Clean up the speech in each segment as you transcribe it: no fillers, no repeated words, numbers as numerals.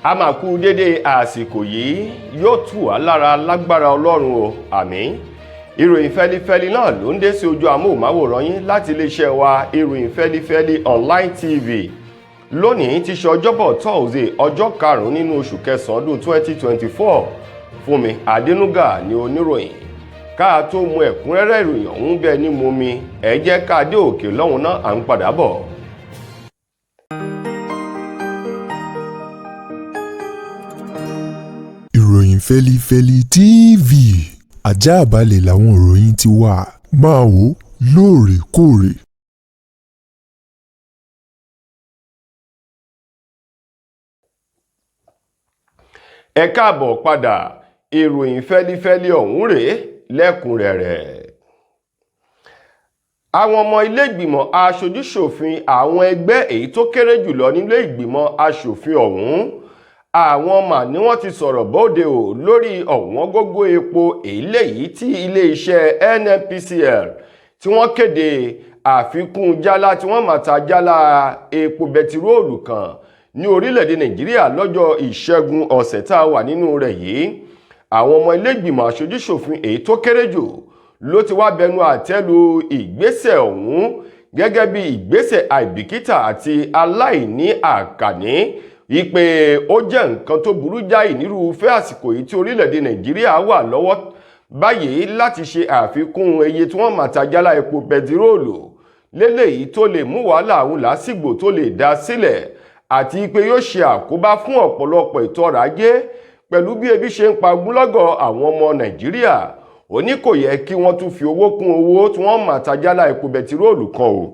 a máa kú dédé àsìkò yìí yóò tù wá lára lágbára Ọlọ́run o àmín. Ìròyìn fẹ́lifẹ́li náà ló ń dé sí ojú amóhùnmáwòrán yín láti iléeṣẹ́ wa ìròyìn fẹ́lifẹ́li online tv. Lónìí ti ṣe ọjọ́bọ̀ Thursday ọjọ́ 5 nínú oṣù kẹsàn-án ọdún 2024. Fúnmi Adénúgà ni oníròyìn. Ká tó mú ẹ̀kúnrẹ́rẹ́ ìròyìn ọ̀hún bẹ́ẹ̀ ní momi ẹ jẹ́ ká dé òkè lọ́hùn náà à ń padà bọ̀. Ìròyìn fẹ́lifẹ́li TV àjààbálẹ̀ làwọn ìròyìn ti wà máa wò lóòrèkóòrè. Ẹ káàbọ̀ padà ìròyìn fẹ́lifẹ́li ọ̀hún rèé lẹ́kùnrẹ́rẹ́. Àwọn ọmọ ilé ìgbìmọ̀ aṣojú-ṣòfin àwọn ẹgbẹ́ èyí tó kéré jùlọ nílé ìgbìmọ̀ aṣòfin ọ̀hún àwọn mà ní wọ́n ti sọ̀rọ̀ bóde o lórí ọ̀wọ́n gógó epo eléyìí tí ilé-iṣẹ́ NNPCL tí wọ́n kéde àfikún jálá tí wọ́n máa ta jálá epo bẹtiróòlù kan ní orílẹ̀-èdè Nàìjíríà lọ́jọ́ Ìṣẹ́gun ọ̀sẹ̀ tá a wà nínú rẹ̀ yìí. Àwọn ọmọ ilé ìgbìmọ̀ aṣojú-ṣòfin èyí tó kéré jù ló ti wá bẹnu àtẹ́lu ìgbésẹ̀ ọ̀hún gẹ́gẹ́ bí ìgbésẹ̀ àìbìkítà àti aláìní àkàní wípé ó jẹ́ nǹkan tó burú jáì nírúfẹ́ àsìkò yìí tí orílẹ̀-èdè Nàìjíríà wà lọ́wọ́ báyìí láti ṣe àfikún iye tí wọ́n máa ta jálá epo bẹtiróòlù léléyìí tó lè mú wàhálà àwọn làásìgbò tó lè dá sílẹ̀ àti pé yóò ṣe àkóbá fún ọ̀pọ̀lọpọ̀ ètò ọrọ̀ ajé pẹ̀lú bí ebi ṣe ń pa gúnlọ́gọ̀ àwọn ọmọ Nàìjíríà. Ó ní kò yẹ kí wọ́n tún fi owó kún owó tí wọ́n máa ta jálá epo bẹtiróòlù kan o.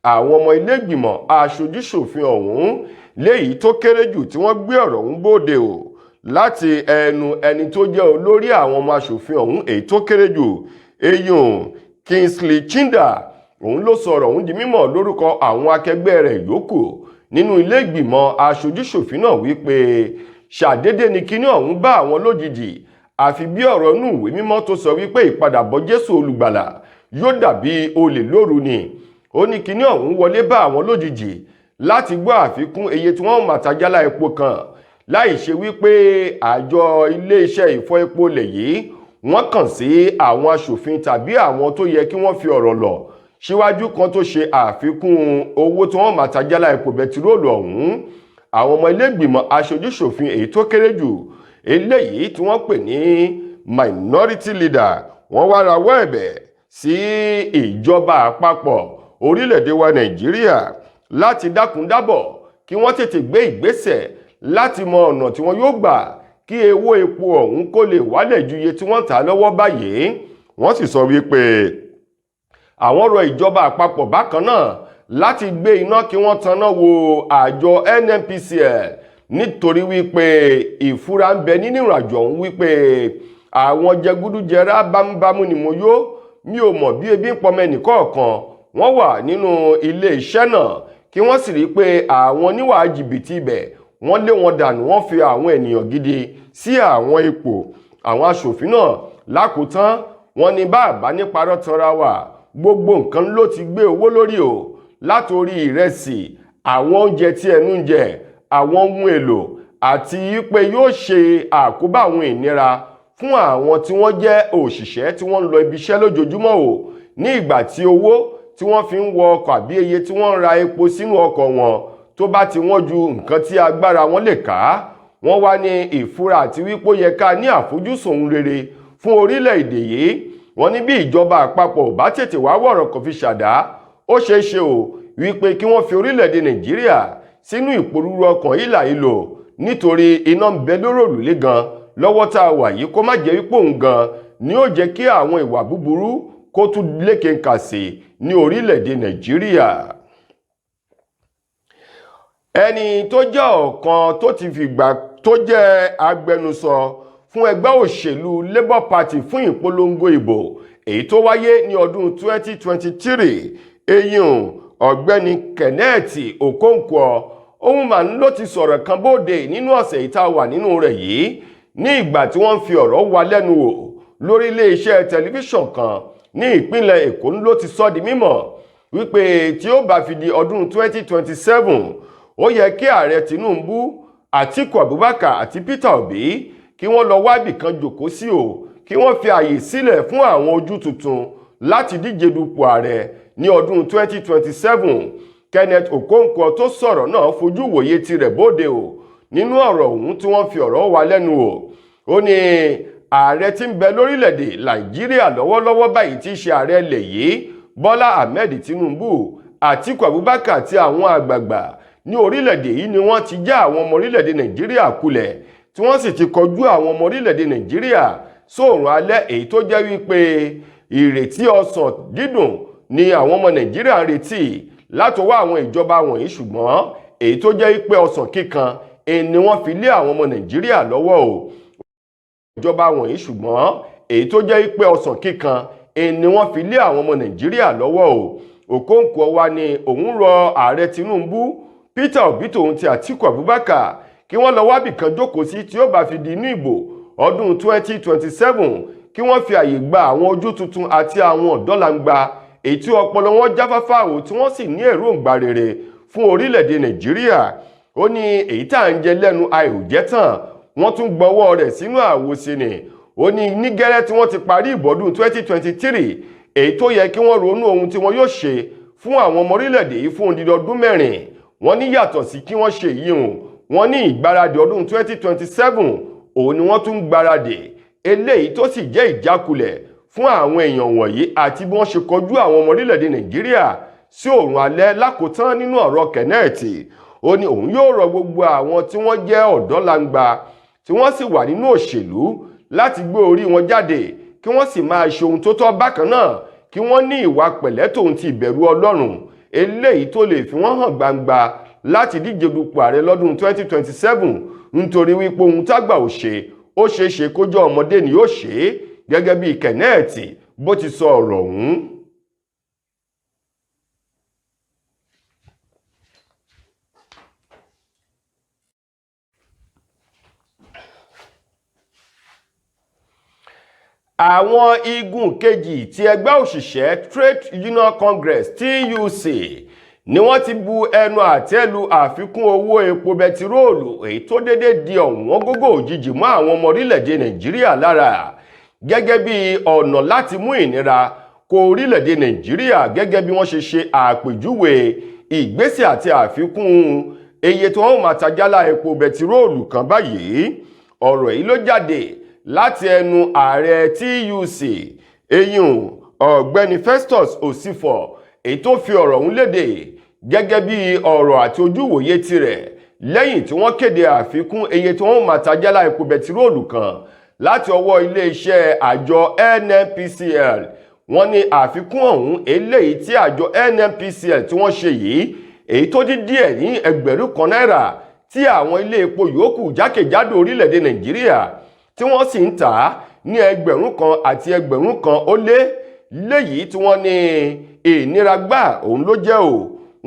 Àwọn ọmọ ilé ìgbìmọ̀ aṣojú-ṣòfin ọ̀hún léyìí tó kéré jù tí wọ́n gbé ọ̀rọ̀ ọ̀hún bóde o láti ẹnu ẹni tó jẹ́ olórí àwọn ọmọ aṣòfin ọ̀hún èyí tó kéré jù eyín Kingsley Chinda òun ló sọ̀rọ̀ ọ̀hún di mímọ̀ lórúkọ àwọn akẹgbẹ́ rẹ̀ yòókù nínú ilé ìgbìmọ̀ aṣojú-ṣòfin náà wípé ṣàdédé ni kíní ọ̀hún bá àwọn lójijì àfi bí ọ̀rọ̀ inú ìwé mímọ́ tó sọ wípé ìpadàbọ̀ Jésù olùgbàlà yóò dàbí olè lóru ni. Ó ní kíní ọ̀hún wọlé bá àwọn lójijì láti gbọ́ àfikún iye tí wọ́n máa ta jálá epo kan láì ṣe wípé àjọ iléeṣẹ́ ìfọ epo lẹ̀ yìí wọ́n kàn sí àwọn aṣòfin tàbí àwọn tó yẹ kí wọ́n fi ọ̀rọ̀ lọ̀ síwájú kan tó ṣe àfikún owó tí wọ́n máa ta jálá epo bẹtiróòlù ọ̀hún. Àwọn ọmọ ilé ìgbìmọ̀ aṣojú-ṣòfin èyí tó kéré jù eléyìí tí wọ́n pè ní minority leader wọ́n wá rawọ́ ẹ̀bẹ̀ sí ìjọba àpapọ̀ orílẹ̀-èdè wa Nàìjíríà láti dákúndábọ̀ kí wọ́n tètè gbé ìgbésẹ̀ láti mọ ọ̀nà tí wọ́n yóò gbà kí owó epo ọ̀hún kó lè wálẹ̀ ju iye tí wọ́n tà lọ́wọ́ báyìí. Wọ́n sì sọ wípé àwọn rọ ìjọba àpapọ̀ bákan náà láti gbé iná kí wọ́n taná wo àjọ NNPCL nítorí wípé ìfura ń bẹ nínú ìrìnàjò ọ̀hún wípé àwọn jẹgúdújẹrá bámúbámú ni mo yó mi ò mọ̀ bí ebi ń pọmọ ẹnìkọ̀ọ̀kan wọ́n wà nínú ilé iṣẹ́ náà kí wọ́n sì rí pé àwọn oníwà jìbìtì ibẹ̀ wọ́n lé wọn dànù wọ́n fi àwọn ènìyàn gidi sí àwọn ipò. Àwọn aṣòfin náà lákòótán wọ́n ní bàbá ní parọ́ tanra wà gbogbo nǹkan ló ti gbé owó lórí o látorí ìrẹsì àwọn oúnjẹ tí ẹnu ń jẹ àwọn ohun èlò àti pé yóò ṣe àkóbá àwọn ìnira fún àwọn tí wọ́n jẹ́ òṣìṣẹ́ tí wọ́n ń lọ ibiṣẹ́ lójoojúmọ́ o ní ìgbà tí owó tí wọ́n fi ń wọ ọkọ̀ àbí iye tí wọ́n ń ra epo sínú ọkọ̀ wọn tó bá ti wọ́n ju nǹkan tí agbára wọn lè ká. Wọ́n wá ní ìfura àti wípé ó yẹ ká ní àfojúsùn rere fún orílẹ̀-èdè yìí. Wọ́n ní bí ìjọba àpapọ̀ bá tètè wá wọ̀rọ̀ kan fi ṣàdá ó ṣeé ṣe o wípé kí wọ́n fi orílẹ̀-èdè Nàìjíríà sínú ìpòrúurú ọkàn ìlà ìlò nítorí iná ń bẹ lórí òrùlé gan lọ́wọ́ tá a wà yìí kó má jẹ́ wípé òun gan ni ó jẹ́ kí àwọn ìwà búburú kó tún lékenkà sí ní orílẹ̀-èdè Nàìjíríà. Ẹni tó jẹ́ ọ̀kan tó ti fìgbà tó jẹ́ agbẹnusọ fún ẹgbẹ́ òṣèlú Labour Party fún ìpolongo ìbò èyí tó wáyé ní ọdún 2023 eyín ọ̀gbẹ́ni Kenneth Okonkwo ohun mà ló ti sọ̀rọ̀ kan bóde nínú ọ̀sẹ̀ yìí tá a wà nínú rẹ̀ yìí ní ìgbà tí wọ́n fi ọ̀rọ̀ wá lẹ́nu wò lórí iléeṣẹ́ tẹlifíṣàn kan ní ìpínlẹ̀ Èkó ló ti sọ di mímọ̀ wípé tí ó bá fi di ọdún 2027 ó yẹ kí ààrẹ Tinubu Àtíkù Abubakar àti Peter Obi kí wọ́n lọ wábì kan jòkó sí o, kí wọ́n fi àyè sílẹ̀ fún àwọn ojú tuntun láti díje dupò ààrẹ ní ọdún 2027. Kenneth Okonkwo tó sọ̀rọ̀ náà fojú wòye tirẹ̀ bóde o nínú ọ̀rọ̀ ọ̀hún tí wọ́n fi ọ̀rọ̀ wá lẹ́nu o. Ó ní ààrẹ tí ń bẹ lórílẹ̀‐èdè Nàìjíríà lọ́wọ́lọ́wọ́ báyìí tí í ṣe ààrẹ ilẹ̀ yìí Bọ́lá Ahmed Tinubu, Àtíkù Abubakar àti àwọn àgbààgbà ní orílẹ̀‐èdè yìí ni wọ́n ti já àwọn ọmọ orílẹ̀‐èdè Nàìjíríà kulẹ̀ tí wọ́n sì ti kọjú àwọn ọmọ orílẹ̀‐èdè Nàìjíríà sóòrùn alẹ́, èyí tó jẹ́ wípé ìrètí ọsàn dídùn ni àwọn ọmọ Nàìjíríà ń retí látọwọ́ àwọn ìjọba wọ̀nyí, ṣùgbọ́n èyí tó jẹ́ wípé ọsàn kíkan ni wọ́n fi lé àwọn ọmọ Nàìjíríà lọ́wọ́ o. Ìjọba wọ̀nyí ṣùgbọ́n èyí tó jẹ́ wípé ọsàn kíkan ni wọ́n fi lé àwọn ọmọ Nàìjíríà lọ́wọ́ o. Okonkwo wá ní òun rọ ààrẹ Tinubu, Peter Obi tòun ti Àtíkù Abubakar kí wọ́n lọ wábì kan jókòó sí tí ó bá fi di inú ìbò ọdún 2027, kí wọ́n fi àyè gba àwọn ojú tuntun àti àwọn ọ̀dọ́langba èyí tí ọpọlọ wọn jáfáfá o tí wọ́n sì ní èròǹgbà rere fún orílẹ̀-èdè Nàìjíríà. Ó ní èyí tá à ń jẹ lẹ́nu àìjẹ́ tán, wọ́n tún gbọ́wọ́ rẹ̀ sínú àwòsí ni. Ó ní ní gẹ́rẹ́ tí wọ́n ti parí ìbọ̀dún 2023, èyí tó yẹ kí wọ́n ronú ohun tí wọ́n yóò ṣe fún àwọn ọmọ orílẹ̀-èdè yìí fún odidi ọdún 4. Wọ́n ní yàtọ̀ sí kí wọ́n ṣe yìí hùn, wọ́n ní ìgbáradì ọdún 2027 òun ni wọ́n tún gbáradì, eléyìí tó sì jẹ́ ìjákulẹ̀ fún àwọn èèyàn wọ̀nyí àti bí wọ́n ṣe kọjú àwọn ọmọ orílẹ̀-èdè Nàìjíríà sí òòrùn alẹ́. Lákòótán nínú ọ̀rọ̀ Kenneth, ó ní òun yóò rọ gbogbo àwọn tí wọ́n jẹ́ ọ̀dọ́langba tí wọ́n sì wà nínú òṣèlú láti gbé orí wọn jáde kí wọ́n sì máa ṣe ohun tó tọ́, bákan náà kí wọ́n ní ìwà pẹ̀lẹ́ tòun ti ìbẹ̀rù Ọlọ́run eléyìí tó lè fi wọ́n hàn gbangba láti díje dupò ààrẹ lọ́dún 2027, nítorí wípé ohun tágbà ò ṣe ó ṣeé ṣe kó jẹ́ ọmọdé ni yóò ṣe é, gẹ́gẹ́ bí Kenneth bó ti sọ ọ̀rọ̀ ọ̀hún. Àwọn igun kejì ti ẹgbẹ́ òṣìṣẹ́ Trade Union Congress TUC ni wọ́n ti bu ẹnu àtẹ́ lu àfikún owó epo bẹtiróòlù èyí tó dédé di ọ̀wọ́n gógó òjijì mọ́ àwọn ọmọ orílẹ̀-èdè Nàìjíríà lára, gẹ́gẹ́ bí ọ̀nà láti mú ìnira kó orílẹ̀-èdè Nàìjíríà, gẹ́gẹ́ bí wọ́n ṣe ṣe àpèjúwe ìgbésẹ̀ àti àfikún iye tí wọ́n máa ta jálá epo bẹtiróòlù kan báyìí. Ọ̀rọ̀ yìí ló jáde láti ẹnu ààrẹ TUC eyín ọ̀gbẹ́ni Festus Osifo, èyí tó fi ọ̀rọ̀ ọ̀hún léde gẹ́gẹ́ bí ọ̀rọ̀ àti ojúwòye tirẹ̀ lẹ́yìn tí wọ́n kéde àfikún iye tí wọ́n máa ta jálá epo bẹtiróòlù kan láti ọwọ́ iléeṣẹ́ àjọ NNPCL. Wọ́n ní àfikún ọ̀hún eléyìí tí àjọ NNPCL tí wọ́n ṣe yìí, èyí tó dín díẹ̀ ní ẹgbẹ̀rún kan náírà tí àwọn ilé epo yòókù jákèjádò orílẹ̀-èdè Nàìjíríà tí wọ́n sì ń tà á ní ẹgbẹ̀rún kan àti ẹgbẹ̀rún kan ó lé, léyìí tí wọ́n ní ìnira gbà òun ló jẹ́ o.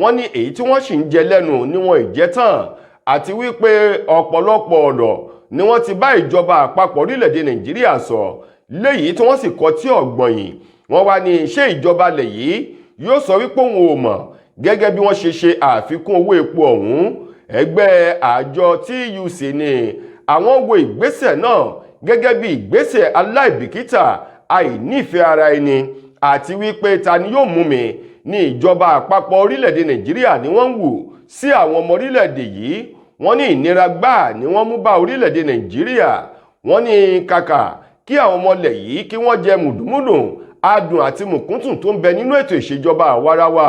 Wọ́n ní èyí tí wọ́n sì ń jẹ lẹ́nu ni wọ́n ìjẹ́ tán, àti wípé ọ̀pọ̀lọpọ̀ ọ̀rọ̀ ni wọ́n ti bá ìjọba àpapọ̀ orílẹ̀-èdè Nàìjíríà sọ, léyìí tí wọ́n sì kọ tí ọ̀gbọ̀nyìn. Wọ́n wá ní ṣé ìjọba lẹ̀ yìí yóò sọ wípé òun ò mọ̀ gẹ́gẹ́ bí wọ́n ṣe ṣe àfikún owó epo ọ̀hún. Ẹgbẹ́ àjọ TUC ní àwọn wo ìgbésẹ̀ náà gẹ́gẹ́ bí ìgbésẹ̀ aláìbìkítà, àìnífẹ̀ẹ́ ara ẹni, àti wípé ta ni yóò mú mi ní ìjọba àpapọ̀ orílẹ̀-èdè Nàìjíríà ni wọ́n ń wù sí àwọn ọmọ orílẹ̀-èdè yìí. Wọ́n ní ìnira gbáà ni wọ́n mú bá orílẹ̀-èdè Nàìjíríà. Wọ́n ní kàkà kí àwọn ọmọ ilẹ̀ yìí kí wọ́n jẹ mùdùmùdùn adùn àti mùkúntùn tó ń bẹ nínú ètò ìṣèjọba àwarawa,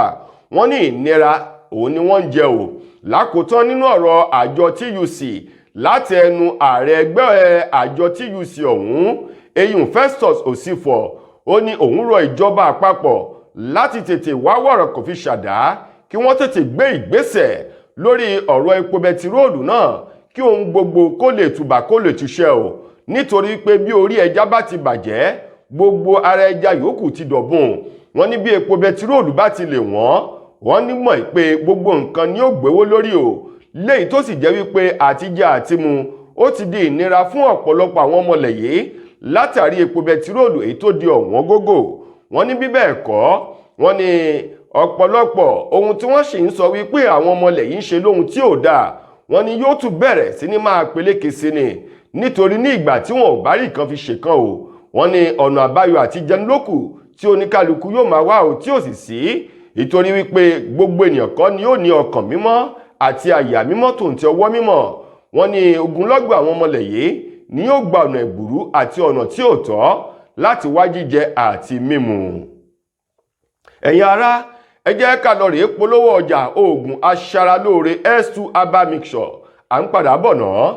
wọ́n ní ìnira òun ni wọ́n ń jẹ o. Lákòótán nínú ọ̀rọ̀ àjọ TUC láti ẹnu ààrẹ ẹgbẹ́ àjọ TUC ọ̀hún eyín Festus Osifo, ó ní òun rọ ìjọba àpapọ̀ láti tètè wá wọ̀rọ̀ kò fi ṣàdá, kí wọ́n tètè gbé ìgbésẹ̀ lórí ọ̀rọ̀ epo bẹtiróòlù náà kí ohun gbogbo kó lè tùbà kó lè túṣẹ́ o. Nítorí pé bí orí ẹja bá ti bàjẹ́, gbogbo ara ẹja yòókù ti dọ̀bùn. Wọ́n ní bí epo bẹtiróòlù bá ti lè wọ́n ní mọ̀ pé gbogbo nǹkan ni ó gbówó lórí o, léyìí tó sì jẹ́ wípé àtijẹ àtimu ó ti di ìnira fún ọ̀pọ̀lọpọ̀ àwọn ọmọlẹ̀ yìí látàrí epo bẹtiróòlù èyí tó di ọ̀wọ́n gógó. Wọ́n ní bí bẹ́ẹ̀ kọ́, wọ́n ní ọ̀pọ̀lọpọ̀ ohun tí wọ́n sì ń sọ wípé àwọn ọmọlẹ̀ yìí ń ṣe lóhun tí ò dáa, wọ́n ní yóò tún bẹ̀rẹ̀ sí ní máa peléke sí ni nítorí ní ìgbà tí wọn ò bá rí nǹkan fi ṣèkan o wọ́n ní ọ̀nà àbáyọ àti jẹnulókù tí oníkálukú yóò máa wá o tí ò sì sí ìtorí wípé gbogbo ènìyàn kọ́ ni yóò ní ọkàn mímọ́ àti àyà mímọ́ tòun ti ọwọ́ mímọ́. wọ́n ní ogunlọ́gọ̀ àwọn ọmọlẹ̀ yìí ni yóò gba ọ̀nà ẹ̀bùrú àti ọ̀nà tí ò tọ́ láti wá jíjẹ àti mímu. ẹ̀yin ará, ẹ jẹ́ ká lọ rèé polówó ọjà oògùn aṣaralóore S2 herbal mixture à ń padà bọ̀ náà.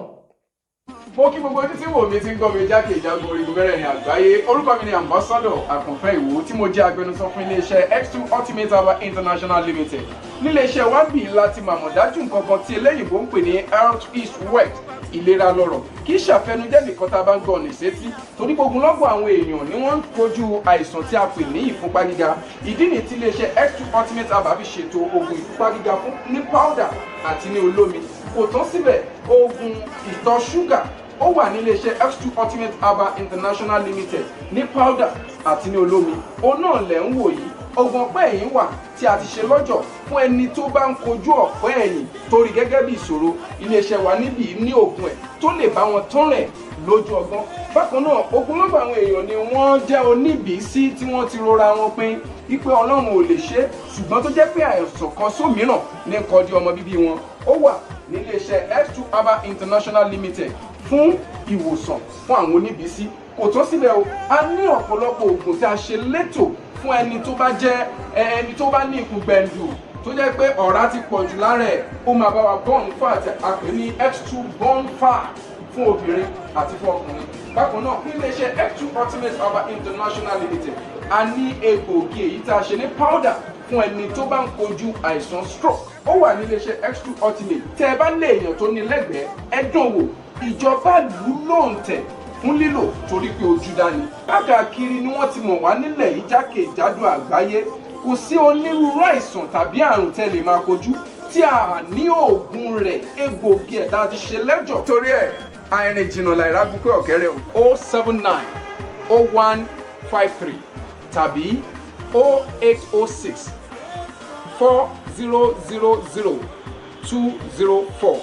Mo kí gbogbo ojú tí wò mí ti ń gbọ́ mi jákèjádò orígun mẹ́rẹ̀ẹ̀rin àgbáyé. Orúkọ mi ni Ambassador Àkànfẹ́ Ìwò tí mo jẹ́ agbẹnusọ fún iléeṣẹ́ X2 Ultimate Herbal International Limited. Níléeṣẹ́ wa bí láti màmọ̀ dájú nǹkan kan tí eléyìnbó ń pè ní health is wealth, ìlera lọ́rọ̀. Kì í ṣàfẹnujẹ́ nìkan tá a bá ń gbọ́ ní sétí torí ogunlọ́gọ̀ àwọn èèyàn ni wọ́n ń kojú àìsàn tí a pè ní ìfúnpá gíga. Ìdí nìyí tí iléeṣẹ́ X2 Ultimate Herbal fi ṣètò oògùn ìfúnpá gíga fún ní powder àti ní olómi. Kò tán síbẹ̀, oògùn ìtọ̀ ṣúgà ó wà ní iléeṣẹ́ X2 Ultimate Herbal International Limited ní powder àti ní olómi. Òun náà lẹ̀ ń wò yìí. Oògùn ọ̀pẹ́ ẹ̀yìn wà tí a ti ṣe lọ́jọ̀ fún ẹni tó bá ń kojú ọ̀pẹ́ ẹ̀yìn torí gẹ́gẹ́ bí ìṣòro. Iléeṣẹ́ wa níbí ní oògùn ẹ̀ tó lè bá wọn tán rẹ̀ lójú ọgbọ́n. Bákan náà, ogunlọ́gọ̀ àwọn èèyàn ni wọ́n jẹ́ oníbìísí tí wọ́n ti rora wọn pín wípé Ọlọ́run ò lè ṣe, ṣùgbọ́n tó jẹ́ pé àìsàn kan sómìíràn ní nǹkan di ọmọ bíbí wọn. Ó wà ní iléeṣẹ́ X2 Herbal International Limited fún ìwòsàn fún àwọn oníbìísí. Kò tán síbẹ̀ o, a ní ọ̀pọ̀lọpọ̀ oògùn tí a ṣe létò fún ẹni tó bá jẹ́ ẹni tó bá ní ikùn gbẹ̀ndù tó jẹ́ pé ọ̀rá ti pọ̀ jù lára ẹ̀, ó máa bá wa burn fat, a pè ní X2 burn fat fún obìnrin àti fún ọkùnrin. Bákan náà, ní iléeṣẹ́ X2 Ultimate Herbal International Limited, a ní egbòogi èyí tá a ṣe ní powder fún ẹni tó bá ń kojú àìsàn stroke. Ó wà ní iléeṣẹ́ X2 Ultimate. Tẹ́ ẹ bá lé èèyàn tó ní lẹ́gbẹ̀ẹ́, ẹ dán wò. Ìjọba lù lóǹtẹ̀ fún lílò torí pé ojú dání. Káàkiri ni wọ́n ti mọ̀ wá nílẹ̀ yìí jákèjádò àgbáyé. Kò sí onírúurú àìsàn tàbí àrùn tẹ́ lè máa kojú tí a ní oògùn rẹ̀, egbòogi ẹ̀ tá a ti ṣe lẹ́jọ̀. Torí ẹ̀, àìrìn jìnnà láìra gbúpẹ́ ọ̀kẹ́rẹ́ o 079 0153 tàbí 0806 4000 204.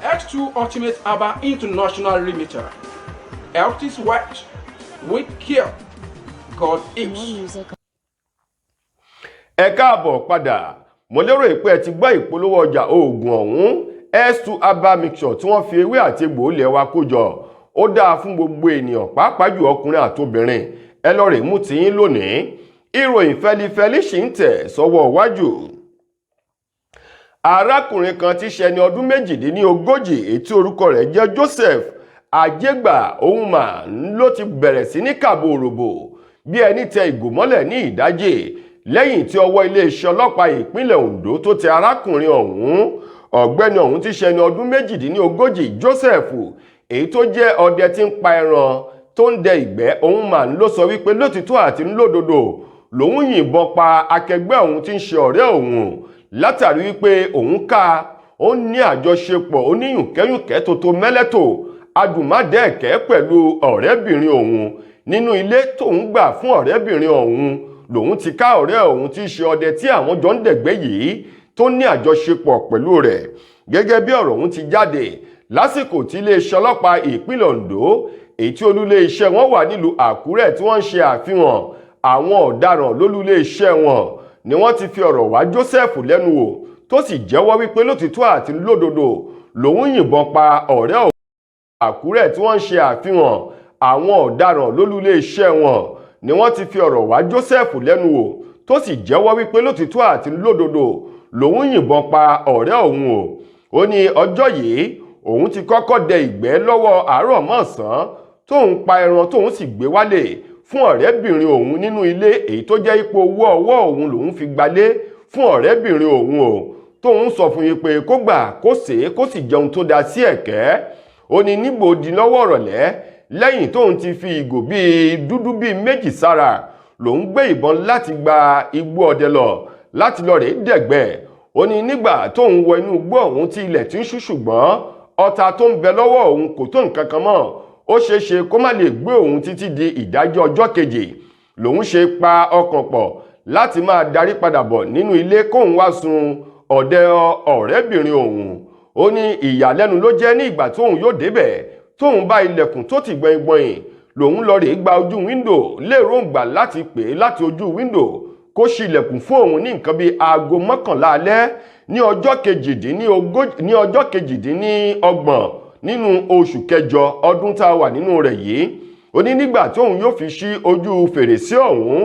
X2 Ultimate Herbal International Limited. Health is wealth. With care, God is. Ẹ káàbọ̀ padà. Mo lérò pé ẹ ti gbọ́ ìpolówó ọjà oògùn ọ̀hún S2 herbal mixture tí wọ́n fi ewé àti egbò ilẹ̀ wa kó jọ. Ó dáa fún gbogbo ènìyàn, pàápàá jù ọkùnrin àtobìnrin. Ẹ lọ rè mú tiyín lónìí. Ìròyìn fẹlifẹli ṣì ń tẹ̀ sọ́wọ́ iwájú. Arákùnrin kan tí ṣẹni ọdún méjìdínlógójì ètí orúkọ rẹ̀ jẹ́ Joseph Ajégba Ohunma ló ti bẹ̀rẹ̀ sí ní kàbò òròbò bí ẹni tẹ ìgò mọ́lẹ̀ ní ìdájì lẹ́yìn tí ọwọ́ iléeṣẹ́ ọlọ́pàá ìpínlẹ̀ Ondo tó tẹ arákùnrin ọ̀hún. Ọ̀gbẹ́ni ọ̀hún tí ṣẹni ọdún méjìdínlógójì Joseph èyí tó jẹ́ ọdẹ tí ń pa ẹran tó ń dẹ ìgbẹ́ Ohunma ló sọ wípé lótìtọ́ àti lódodo lòun yìnbọn pa akẹgbẹ́ òun tí ń ṣe ọ̀rẹ́ òun látàrí wípé òun ká ó ní àjọṣepọ̀ oníyùnkẹ́yùnkẹ́ tó mẹ́lẹ́tò adùnmádẹ́ẹ̀kẹ́ pẹ̀lú ọ̀rẹ́bìnrin òun nínú ilé tóun gbà fún ọ̀rẹ́bìnrin òun lòun ti ká ọ̀rẹ́ òun tí í ṣe ọdẹ tí àwọn jọ ń dẹ̀gbẹ́ yìí tó ní àjọṣepọ̀ pẹ̀lú rẹ̀. Gẹ́gẹ́ bí ọ̀rọ̀ òun ti jáde lásìkò tí iléeṣẹ́ ọlọ́pàá ìpínlẹ̀ Ondo èyí tí olúlé iṣẹ́ wọn wà nílùú Àkúrẹ́ tí wọ́n ń ṣe àfihàn àwọn ọ̀daràn lólúlé iṣẹ́ wọn ni wọ́n ti fi ọ̀rọ̀ wá Joseph lẹ́nu wò tó sì jẹ́wọ́ wípé lótìtọ́ àti lódodo lòun yìnbọn pa ọ̀rẹ́ òun Àkúrẹ́ tí wọ́n ń ṣe àfihàn àwọn ọ̀daràn lólúlé iṣẹ́ wọn ni wọ́n ti fi ọ̀rọ̀ wá Joseph lẹ́nu wò tó sì jẹ́wọ́ wípé lótìtọ́ àti lódodo lòun yìnbọn pa ọ̀rẹ́ òun o. Ó ní ọjọ́ yìí òun ti kọ́kọ́ dẹ ìgbẹ́ lọ́wọ́ àárọ̀ mọ́sàn tóun pa ẹran tóun sì gbé wálé fún ọ̀rẹ́bìnrin òun nínú ilé èyí tó jẹ́ ipò owó ọwọ́ òun lòun fi gbalé fún ọ̀rẹ́bìnrin òun o. Tóun sọ fún yín pé kó gbà kó sè kó sì jẹun tó dá sí ẹ̀kẹ́. Ó ní níbo di lọ́wọ́ ọ̀rọ̀lẹ́ lẹ́yìn tóun ti fi ìgò bíi dúdú bíi méjì sára lòun gbé ìbọn láti gba igbó ọdẹ lọ láti lọ rèé dẹ̀gbẹ́. Ó ní nígbà tóun wọ inú igbó ọ̀hún tí ilẹ̀ ti ń ṣú ṣùgbọ́n ọta tó ń bẹ lọ́wọ́ òun kò tó nǹkan kan mọ́. Ó ṣeéṣe kó má lè gbé òun títí di ìdájọ́ ọjọ́ kejì lòun ṣe pa ọkàn pọ̀ láti máa darí padà bọ̀ nínú ilé kóun wá sun ọ̀dẹ ọ̀rẹ́bìnrin òun. ó ní ìyàlẹ́nu ló jẹ́ ní ìgbà tóun yóò débẹ̀ tóun bá ilẹ̀kùn tó ti gbọ̀nyìn lòun lọ rèé gba ojú wíńdò lérògbà láti pè é láti ojú wíńdò kó ṣí ilẹ̀kùn fún òun ní nǹkan bíi aago 11 alẹ́ ní ọjọ́ kejìdínlọ́gbọ̀n nínú oṣù kẹjọ ọdún tá a wà nínú rẹ̀ yìí. ó ní nígbà tóun yóò fi ṣí ojú fèrèsé ọ̀hún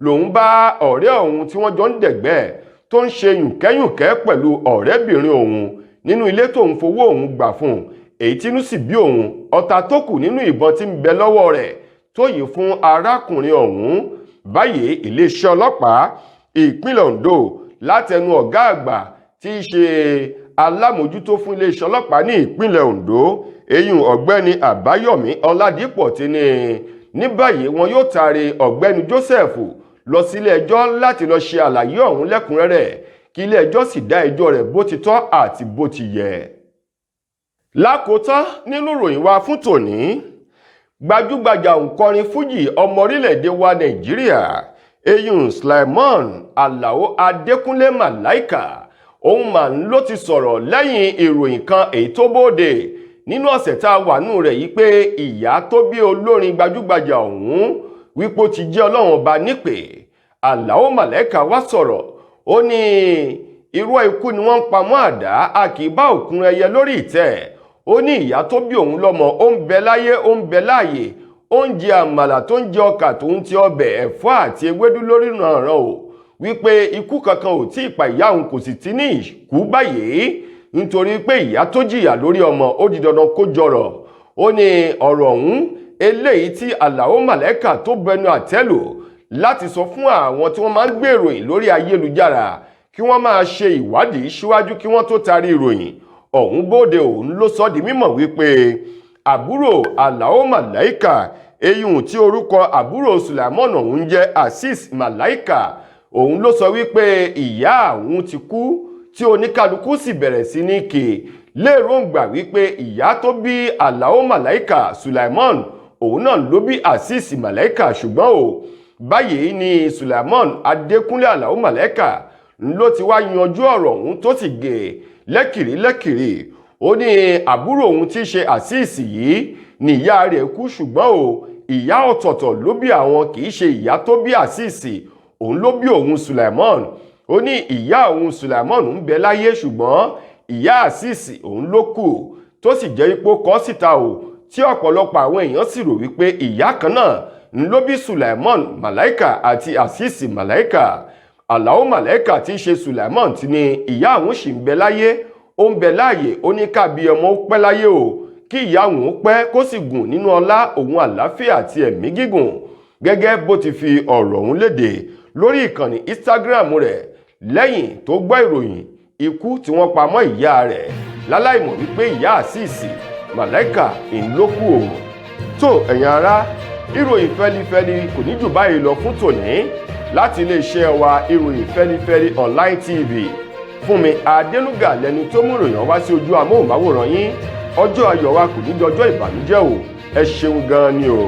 lòun bá ọ̀rẹ́ òun tí wọ́n jọ ń dẹ̀gbẹ́ tó ń ṣe yùnkẹ́yùnkẹ́ pẹ̀lú ọ̀rẹ́bìnrin òun nínú ilé tóun fowó òun gbà fún un, èyí tínú sì bí òun. ọ̀tá tó kù nínú ìbọn tí ń bẹ lọ́wọ́ rẹ̀ tó yìn fún arákùnrin ọ̀hún. báyìí iléeṣẹ́ ọlọ́pàá ìpínlẹ̀ Ondo látẹnu ọ̀gá àgbà tí í ṣe alámòjútó fún iléeṣẹ́ ọlọ́pàá ní ìpínlẹ̀ Ondo eyín ọ̀gbẹ́ni Àbáyọ̀mí Ọládípọ̀ ti ní báyìí wọn yóò taari ọ̀gbẹ́ni Joseph lọ sílé ẹjọ́ láti lọ ṣe àlàyé ọ̀hún lẹ́kùnrẹ́rẹ́ kí ilé ẹjọ́ sì dá ẹjọ́ rẹ̀ bó ti tọ́ àti bó ti yẹ. lákòótán nínú ìròyìn wa fún tòní, gbajúgbajà òǹkọrin fújì ọmọ orílẹ̀-èdè wa Nàìjíríà eyín Sulaimon Alao Adékúnlé Màláìkà òun mà ń ló ti sọ̀rọ̀ lẹ́yìn ìròyìn kan èyí tó bóde nínú ọ̀sẹ̀ tá a wà nù rẹ̀ yìí pé ìyá tó bí olórin gbajúgbajà ọ̀hún wípé ó ti jẹ́ Ọlọ́run ọba nípè. Alao Màláìkà wá sọ̀rọ̀ ó ní irú ikú ni wọ́n ń pamọ́ àdá a kì í bá òkun ẹyẹ lórí ìtẹ́. ó ní ìyá tó bí òun lọ́mọ ó ń bẹ láyé ó ń bẹ láàyè ó ń jẹ àmàlà tó ń jẹ ọkà tó ń ti ọbẹ̀ ẹ̀fọ́ àti ewédú lórí ìrànràn o wípé ikú kankan ò tí ì pa ìyá òun kò sì ti ní ìkú báyìí nítorí pé ìyá tó jìyà lórí ọmọ ó di dandan kó jọrọ̀. ó ní ọ̀rọ̀ ọ̀hún eléyìí tí Alao Màláìkà tó bẹnu àtẹ́lù láti sọ fún àwọn tí wọ́n máa ń gbé ìròyìn lórí ayélujára kí wọ́n máa ṣe ìwádìí síwájú kí wọ́n tó taari ìròyìn ọ̀hún bóde. òun ló sọ di mímọ̀ wípé àbúrò Alao Màláìkà eyín tí orúkọ àbúrò Sulaimon ọ̀hún jẹ́ Azeez Màláìkà òun ló sọ wípé ìyá òun ti kú tí oníkálukú sì bẹ̀rẹ̀ sí ní kè lérògbà wípé ìyá tó bí Alao Màláìkà Sulaimon òun náà ló bí Azeez Màláìkà ṣùgbọ́n o báyìí ni Sulaimon Adékúnlé Alao Màláìkà ló ti wá yanjú ọ̀rọ̀ ọ̀hún tó sì gé lẹ́kìrí. ó ní àbúrò òun tí í ṣe Azeez yìí ni ìyá rẹ̀ kú ṣùgbọ́n o ìyá ọ̀tọ̀ọ̀tọ̀ ló bí àwọn kì í ṣe ìyá tó bí Azeez òun ló bí òun Sulaimon. ó ní ìyá òun Sulaimon ń bẹ láyé ṣùgbọ́n ìyá Azeez òun ló kù tó sì jẹ́ ipò kọ́ síta o tí ọ̀pọ̀lọpọ̀ àwọn èèyàn sì rò wípé ìyá kan náà ń ló bí Sulaimon Màláìkà àti Azeez Màláìkà. Alao Màláìkà tí í ṣe Sulaimon ti ní ìyá òun sì ń bẹ láyé ó ń bẹ láàyè ó ní kábí ọmọ ó pẹ́ láyé o kí ìyá òun ó pẹ́ kó sì gùn nínú ọlá òun àlàáfíà àti ẹ̀mí gígùn gẹ́gẹ́ bó ti fi ọ̀rọ̀ ọ̀hún léde lórí ìkànnì Instagram rẹ̀ lẹ́yìn tó gbọ́ ìròyìn ikú tí wọ́n pa mọ́ ìyá rẹ̀ láláìmọ̀ wípé ìyá Azeez Màláìkà ìlókù òun. tó ẹ̀yin ará ìròyìn fẹ́lifẹ́li kò ní jù báyìí lọ fún tòní láti iléeṣẹ́ wa ìròyìn fẹ́lifẹ́li online tv. Fúnmi Adélúgà lẹni tó mú ìròyìn wá sí ojú amóhùnmáwòrán yín. ọjọ́ ayọ̀ wa kò ní dọjọ́ ìbànújẹ́ o. ẹ ṣeun gan ni o.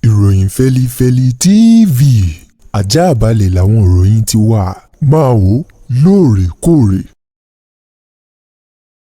ìròyìn fẹ́lifẹ́li TV àjààbálẹ̀ làwọn ìròyìn ti wà máa wò lóòrèkóòrè.